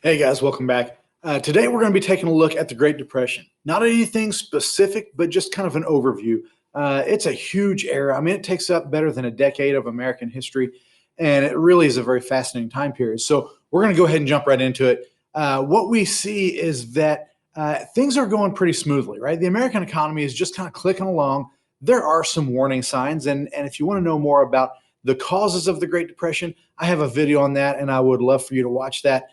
Hey guys, welcome back. Today we're going to be taking a look at the Great Depression. Not anything specific, but just kind of an overview. It's a huge era. I mean, it takes up better than a decade of American history, and it really is a very fascinating time period. So we're going to go ahead and jump right into it. What we see is that things are going pretty smoothly, right? The American economy is just kind of clicking along. There are some warning signs, and if you want to know more about the causes of the Great Depression, I have a video on that, and I would love for you to watch that.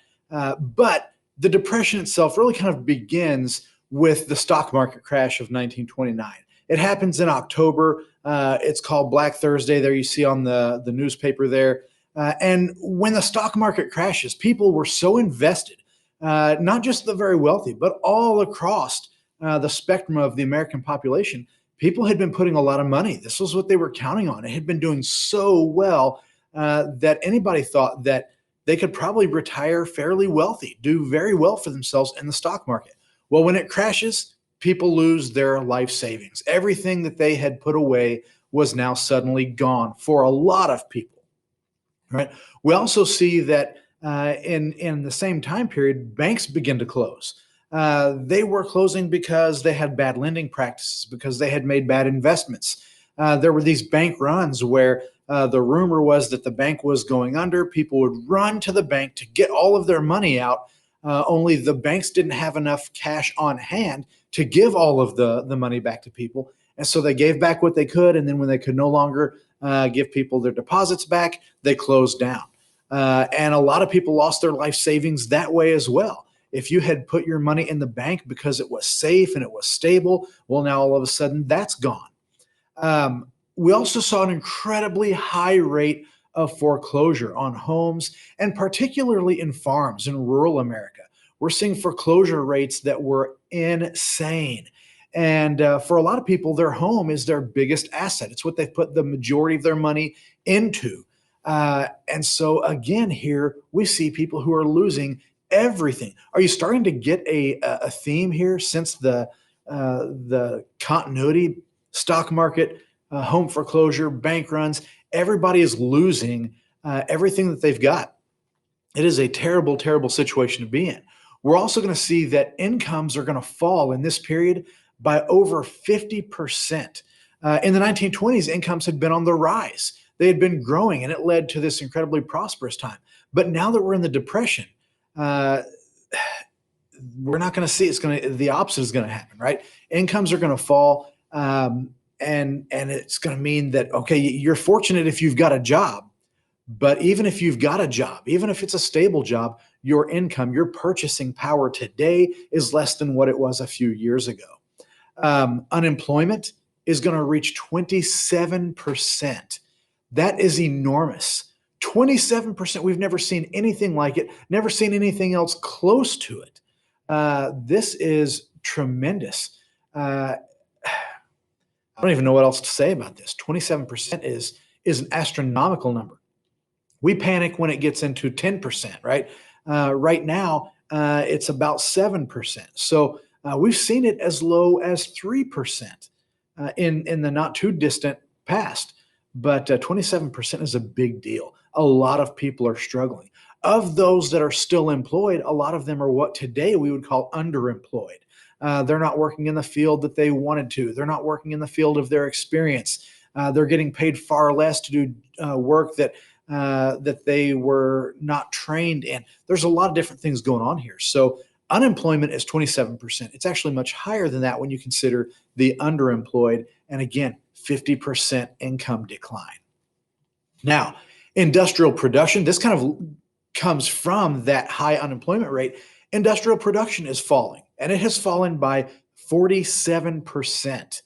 But the Depression itself really kind of begins with the stock market crash of 1929. It happens in October. It's called Black Thursday. There you see on the newspaper there. And when the stock market crashes, people were so invested, not just the very wealthy, but all across the spectrum of the American population. People had been putting a lot of money. This was what they were counting on. It had been doing so well that anybody thought that they could probably retire fairly wealthy, do very well for themselves in the stock market. Well, when it crashes, people lose their life savings. Everything that they had put away was now suddenly gone for a lot of people. Right? We also see that in the same time period, banks begin to close. They were closing because they had bad lending practices, because they had made bad investments. There were these bank runs where the rumor was that the bank was going under. People would run to the bank to get all of their money out. Only the banks didn't have enough cash on hand to give all of the money back to people. And so they gave back what they could. And then when they could no longer give people their deposits back, they closed down. And a lot of people lost their life savings that way as well. If you had put your money in the bank because it was safe and it was stable, well, now all of a sudden that's gone. We also saw an incredibly high rate of foreclosure on homes, and particularly in farms in rural America. We're seeing foreclosure rates that were insane. And for a lot of people, their home is their biggest asset. It's what they've put the majority of their money into. And so again, here we see people who are losing everything. Are you starting to get a theme here since the continuity? Stock market, home foreclosure, bank runs, everybody is losing everything that they've got. It is a terrible, terrible situation to be in. We're also going to see that incomes are going to fall in this period by over 50%. In the 1920s, incomes had been on the rise. They had been growing, and it led to this incredibly prosperous time. But now that we're in the Depression, we're not going to see the opposite is going to happen, right? Incomes are going to fall. And it's going to mean that, okay, you're fortunate if you've got a job, but even if you've got a job, even if it's a stable job, your income, your purchasing power today is less than what it was a few years ago. Unemployment is going to reach 27%. That is enormous. 27%. We've never seen anything like it, never seen anything else close to it. This is tremendous. I don't even know what else to say about this. 27% is an astronomical number. We panic when it gets into 10%, right? Right now, it's about 7%. So we've seen it as low as 3% in the not too distant past. But 27% is a big deal. A lot of people are struggling. Of those that are still employed, a lot of them are what today we would call underemployed. They're not working in the field that they wanted to. They're not working in the field of their experience. They're getting paid far less to do work that they were not trained in. There's a lot of different things going on here. So unemployment is 27%. It's actually much higher than that when you consider the underemployed. And again, 50% income decline. Now, industrial production, this kind of comes from that high unemployment rate. Industrial production is falling, and it has fallen by 47%.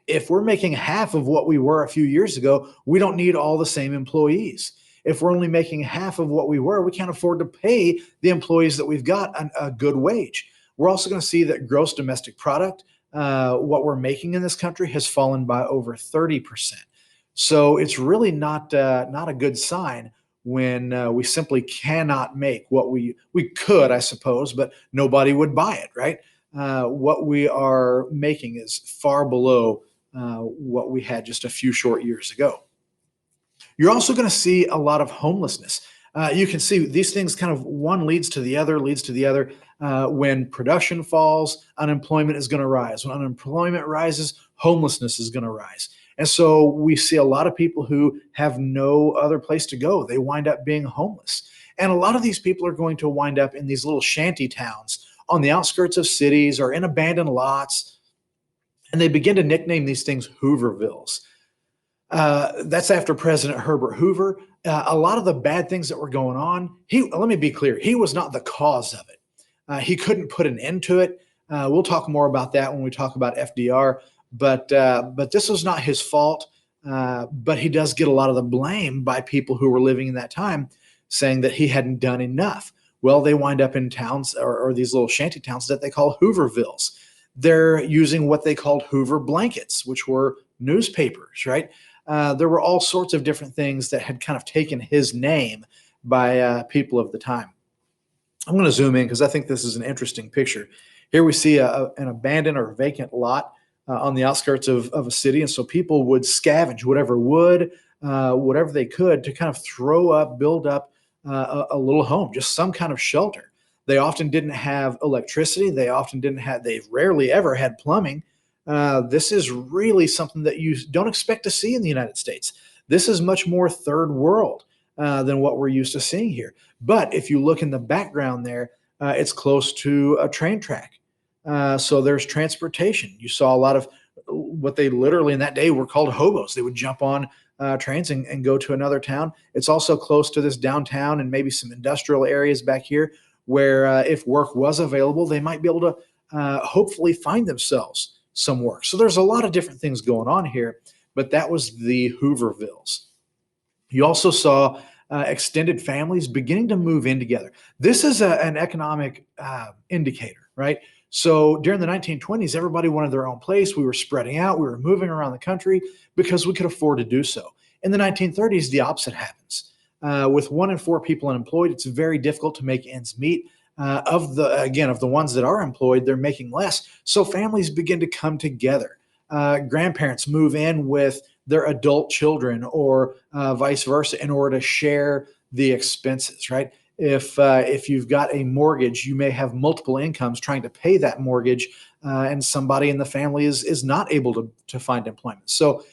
If we're making half of what we were a few years ago, we don't need all the same employees. If we're only making half of what we were, we can't afford to pay the employees that we've got a good wage. We're also going to see that gross domestic product, what we're making in this country, has fallen by over 30%. So it's really not a good sign when we simply cannot make what we could, I suppose, but nobody would buy it, right? What we are making is far below what we had just a few short years ago. You're also going to see a lot of homelessness. You can see these things kind of one leads to the other, leads to the other. When production falls, unemployment is going to rise. When unemployment rises, homelessness is going to rise. And so we see a lot of people who have no other place to go. They wind up being homeless. And a lot of these people are going to wind up in these little shanty towns on the outskirts of cities or in abandoned lots. And they begin to nickname these things Hoovervilles. That's after President Herbert Hoover. A lot of the bad things that were going on, let me be clear, he was not the cause of it. He couldn't put an end to it. We'll talk more about that when we talk about FDR, but this was not his fault. But he does get a lot of the blame by people who were living in that time, saying that he hadn't done enough. Well, they wind up in towns or these little shanty towns that they call Hoovervilles. They're using what they called Hoover blankets, which were newspapers, right? There were all sorts of different things that had kind of taken his name by people of the time. I'm going to zoom in because I think this is an interesting picture. Here we see an abandoned or vacant lot on the outskirts of a city. And so people would scavenge whatever wood, whatever they could to kind of throw up, build up a little home, just some kind of shelter. They often didn't have electricity. They rarely ever had plumbing. This is really something that you don't expect to see in the United States. This is much more third world than what we're used to seeing here. But if you look in the background there, it's close to a train track. So there's transportation. You saw a lot of what they literally in that day were called hobos. They would jump on trains and go to another town. It's also close to this downtown and maybe some industrial areas back here where if work was available, they might be able to hopefully find themselves some work. So there's a lot of different things going on here, but that was the Hoovervilles. You also saw extended families beginning to move in together. This is an economic indicator, right? So during the 1920s, everybody wanted their own place. We were spreading out. We were moving around the country because we could afford to do so. In the 1930s, the opposite happens. With 1 in 4 people unemployed, it's very difficult to make ends meet. Of the ones that are employed, they're making less. So families begin to come together. Grandparents move in with their adult children or vice versa in order to share the expenses, right? If you've got a mortgage, you may have multiple incomes trying to pay that mortgage, and somebody in the family is not able to find employment. So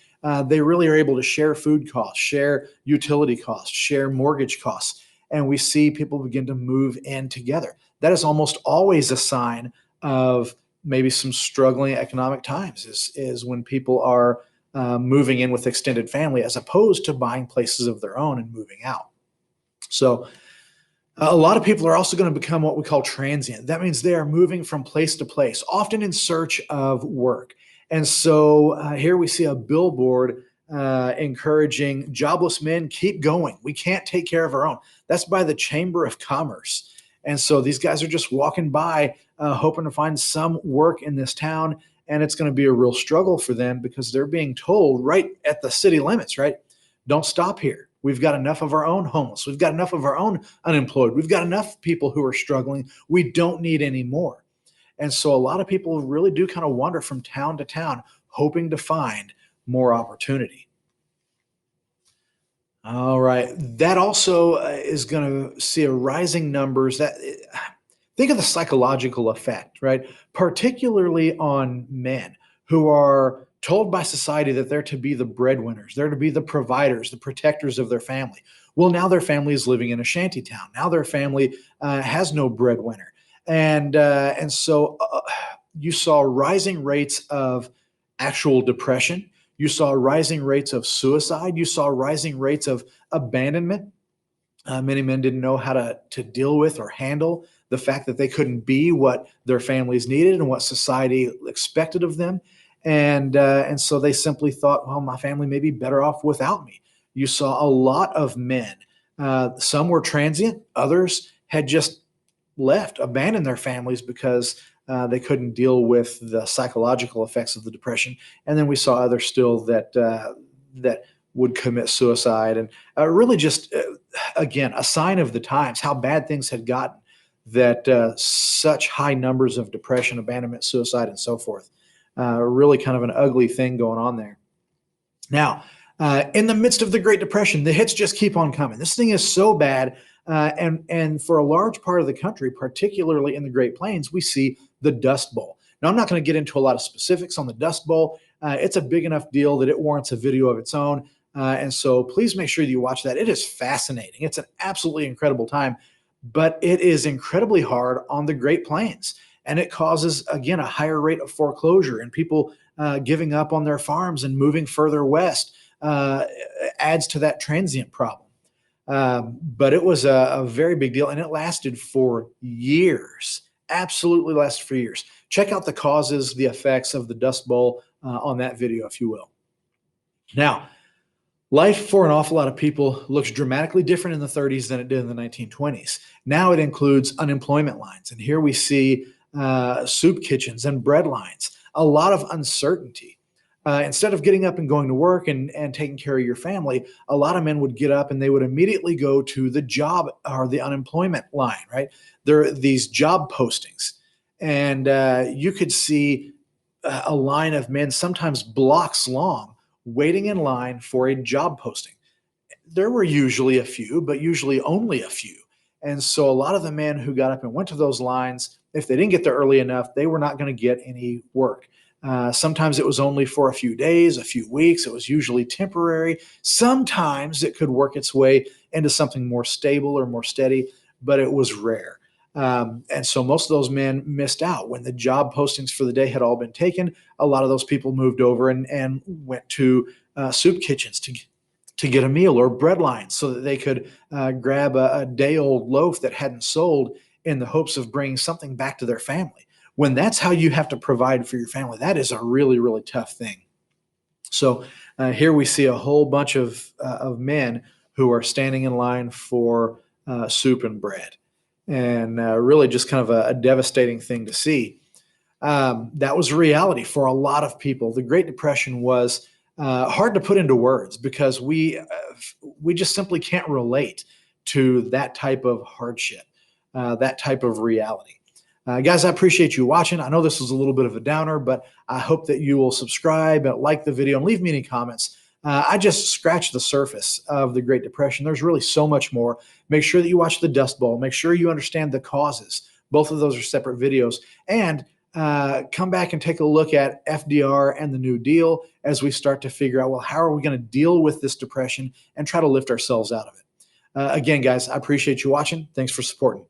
they really are able to share food costs, share utility costs, share mortgage costs, and we see people begin to move in together. That is almost always a sign of maybe some struggling economic times. Is when people are moving in with extended family as opposed to buying places of their own and moving out. So a lot of people are also going to become what we call transient. That means they are moving from place to place, often in search of work. And so here we see a billboard encouraging jobless men, keep going. We can't take care of our own. That's by the Chamber of Commerce. And so these guys are just walking by, hoping to find some work in this town. And it's going to be a real struggle for them because they're being told right at the city limits, right? Don't stop here. We've got enough of our own homeless. We've got enough of our own unemployed. We've got enough people who are struggling. We don't need any more. And so a lot of people really do kind of wander from town to town, hoping to find more opportunity. All right. That also is going to see a rising numbers that think of the psychological effect, right? Particularly on men who are told by society that they're to be the breadwinners, they're to be the providers, the protectors of their family. Well, now their family is living in a shanty town. Now their family has no breadwinner. And so you saw rising rates of actual depression. You saw rising rates of suicide. You saw rising rates of abandonment. Many men didn't know how to deal with or handle the fact that they couldn't be what their families needed and what society expected of them. And so they simply thought, well, my family may be better off without me. You saw a lot of men. Some were transient. Others had just left, abandoned their families because they couldn't deal with the psychological effects of the depression. And then we saw others still that would commit suicide, and really just again a sign of the times, how bad things had gotten, that such high numbers of depression, abandonment, suicide, and so forth. Really kind of an ugly thing going on there. Now, in the midst of the Great Depression, the hits just keep on coming. This thing is so bad And for a large part of the country, particularly in the Great Plains, we see the Dust Bowl. Now, I'm not going to get into a lot of specifics on the Dust Bowl. It's a big enough deal that it warrants a video of its own. And so please make sure that you watch that. It is fascinating. It's an absolutely incredible time, but it is incredibly hard on the Great Plains. And it causes, again, a higher rate of foreclosure and people giving up on their farms and moving further west adds to that transient problem. But it was a very big deal, and it lasted for years. Absolutely lasted for years. Check out the causes, the effects of the Dust Bowl on that video, if you will. Now, life for an awful lot of people looks dramatically different in the 30s than it did in the 1920s. Now it includes unemployment lines, and here we see soup kitchens and bread lines. A lot of uncertainty. Instead of getting up and going to work and taking care of your family, a lot of men would get up and they would immediately go to the job or the unemployment line, right? There are these job postings, and you could see a line of men, sometimes blocks long, waiting in line for a job posting. There were usually a few, but usually only a few. And so a lot of the men who got up and went to those lines, if they didn't get there early enough, they were not going to get any work. Sometimes it was only for a few days, a few weeks. It was usually temporary. Sometimes it could work its way into something more stable or more steady, but it was rare. And so most of those men missed out when the job postings for the day had all been taken. A lot of those people moved over and went to soup kitchens to get a meal, or bread lines so that they could grab a day-old loaf that hadn't sold in the hopes of bringing something back to their family. When that's how you have to provide for your family, that is a really, really tough thing. So here we see a whole bunch of men who are standing in line for soup and bread, and really just kind of a devastating thing to see. That was reality for a lot of people. The Great Depression was hard to put into words because we just simply can't relate to that type of hardship, that type of reality. Guys, I appreciate you watching. I know this was a little bit of a downer, but I hope that you will subscribe, like the video, and leave me any comments. I just scratched the surface of the Great Depression. There's really so much more. Make sure that you watch the Dust Bowl. Make sure you understand the causes. Both of those are separate videos. And come back and take a look at FDR and the New Deal as we start to figure out, well, how are we going to deal with this depression and try to lift ourselves out of it? Again, guys, I appreciate you watching. Thanks for supporting.